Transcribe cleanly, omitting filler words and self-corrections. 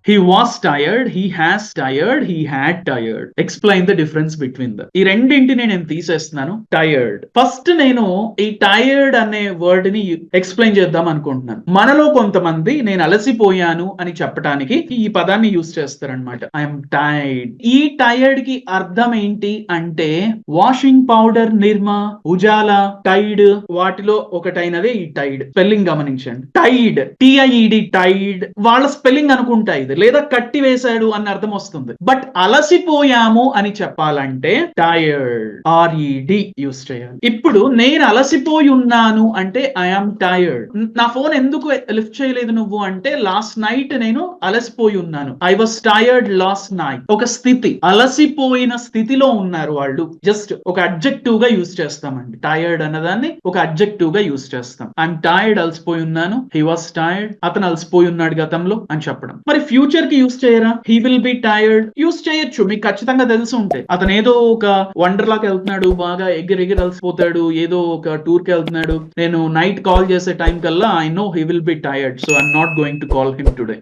He was tired, he has tired, he had tired. Explain the difference between the. ఈ రెండింటిని నేను తీసేస్తున్నాను. Tired. First నేను ఈ టైర్డ్ అనే వర్డ్ ని ఎక్స్ప్లెయిన్ చేద్దాం అనుకుంటున్నాను. మనలో కొంతమంది నేను అలసిపోయాను అని చెప్పడానికి ఈ పదాన్ని యూస్ చేస్తారనమాట. I'm tired. ఈ టైర్డ్ కి అర్థం ఏంటి అంటే వాషింగ్ పౌడర్, నిర్మా, ఉజాలా, టైడ్ వాటిలో ఒకటైనదే ఈ టైడ్. స్పెల్లింగ్ గమనించండి. టైడ్, టిఐఈడి, టైడ్ వాళ్ళ స్పెల్లింగ్ అనుకుంటా ఇది, లేదా కట్టి వేశాడు అని అర్థం వస్తుంది. బట్ అలసిపోయాము అని చెప్పాలంటే టైర్డ్, ఆర్ఈడి యూస్ చేయాలి. ఇప్పుడు నేను అలసిపోయి ఉన్నాను అంటే ఐఎమ్ టైర్డ్. నా ఫోన్ ఎందుకు లిఫ్ట్ చేయలేదు నువ్వు అంటే లాస్ట్ నైట్ నేను అలసిపోయి ఉన్నాను. I was tired last night. ఒక స్థితి, అలసిపోయిన స్థితిలో ఉన్నారు వాళ్ళు. జస్ట్ ఒక అడ్జెక్టివ్ గా యూస్ చేస్తామండి. టైర్డ్ అన్నదాన్ని ఒక అడ్జెక్టివ్ గా యూస్ చేస్తాం. ఐఎమ్ టైర్డ్, అలసిపోయి ఉన్నాను. హీ వాస్ టైర్డ్, అతను అలసిపోయి ఉన్నాడు గతంలో అని చెప్పడం. మరి ఫ్యూచర్ కి యూస్ చేయరా? He will be tired use చేయొచ్చు. మీకు ఖచ్చితంగా తెలిసి ఉంటే అతను ఏదో ఒక వండర్ లాకి వెళ్తున్నాడు, బాగా ఎగిరి అలసిపోతాడు, ఏదో ఒక టూర్ కి వెళ్తున్నాడు. నేను నైట్ కాల్ చేసే టైం కల్లా I know he will be tired, so I'm not going to call him today.